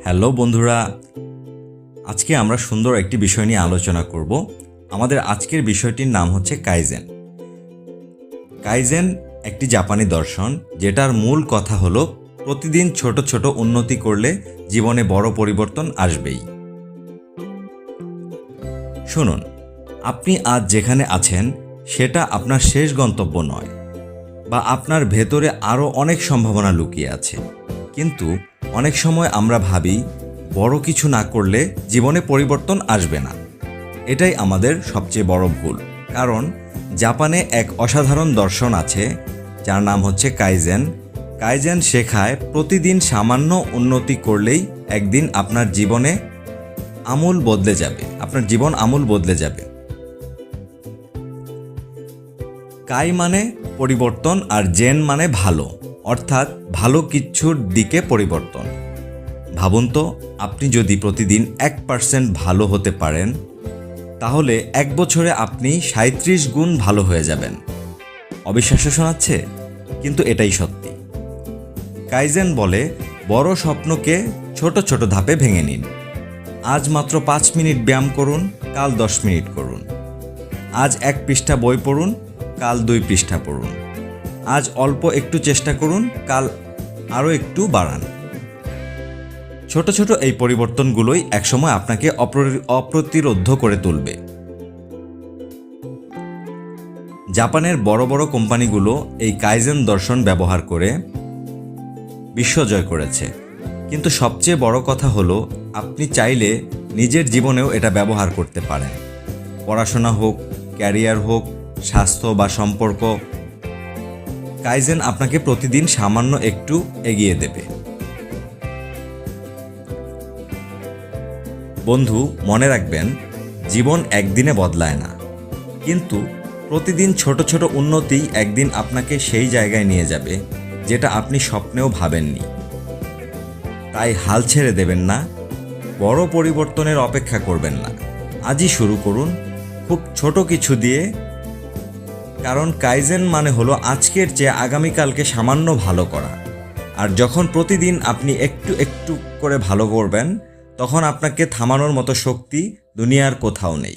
Hello বন্ধুরা, আজকে আমরা সুন্দর একটি বিষয় নিয়ে আলোচনা করব। আমাদের আজকের বিষয়টির নাম হচ্ছে কাইজেন। কাইজেন একটি জাপানি দর্শন, যেটার মূল কথা হলো প্রতিদিন ছোট ছোট উন্নতি করলে জীবনে বড় পরিবর্তন আসবেই। শুনুন, আপনি আজ যেখানে আছেন সেটা আপনার শেষ গন্তব্য নয়, বা আপনার ভেতরে আরও অনেক সম্ভাবনা লুকিয়ে আছে। কিন্তু অনেক সময় আমরা ভাবি বড় কিছু না করলে জীবনে পরিবর্তন আসবে না। এটাই আমাদের সবচেয়ে বড় ভুল। কারণ জাপানে এক অসাধারণ দর্শন আছে যার নাম হচ্ছে কাইজেন। কাইজেন শেখায় প্রতিদিন সামান্য উন্নতি করলেই একদিন আপনার জীবন আমূল বদলে যাবে। কাই মানে পরিবর্তন আর জেন মানে ভালো, অর্থাৎ ভালো কিছুর দিকে পরিবর্তন। ভাবুন তো, আপনি যদি প্রতিদিন 1% ভালো হতে পারেন, তাহলে 1 বছরে আপনি 37 গুণ ভালো হয়ে যাবেন। অবিশ্বাস্য শোনাচ্ছে, কিন্তু এটাই সত্যি। কাইজেন বলে বড় স্বপ্নকে ছোট ছোট ধাপে ভেঙে নিন। আজ মাত্র 5 মিনিট ব্যায়াম করুন, কাল 10 মিনিট করুন। আজ 1 পৃষ্ঠা বই পড়ুন, কাল 2 পৃষ্ঠা পড়ুন। আজ অল্প একটু চেষ্টা করুন, কাল আরও একটু বাড়ান। ছোট ছোট এই পরিবর্তনগুলোই একসময় আপনাকে অপ্রতিরোধ্য করে তুলবে। জাপানের বড় বড় কোম্পানিগুলো এই কাইজেন দর্শন ব্যবহার করে বিশ্বজয় করেছে। কিন্তু সবচেয়ে বড় কথা হলো, আপনি চাইলে নিজের জীবনেও এটা ব্যবহার করতে পারেন। পড়াশোনা হোক, ক্যারিয়ার হোক, স্বাস্থ্য বা সম্পর্ক, কাইজেন আপনাকে প্রতিদিন সামান্য একটু এগিয়ে দেবে। বন্ধু, মনে রাখবেন, জীবন একদিনে বদলায় না, কিন্তু প্রতিদিন ছোট ছোট উন্নতি একদিন আপনাকে সেই জায়গায় নিয়ে যাবে যেটা আপনি স্বপ্নেও ভাবেননি। তাই হাল ছেড়ে দেবেন না, বড় পরিবর্তনের অপেক্ষা করবেন না। আজই শুরু করুন, খুব ছোট কিছু দিয়ে। কারণ কাইজেন মানে হলো আজকের চেয়ে আগামীকালকে সামান্য ভালো করা। আর যখন প্রতিদিন আপনি একটু একটু করে ভালো করবেন, তখন আপনাকে থামানোর মতো শক্তি দুনিয়ার কোথাও নেই।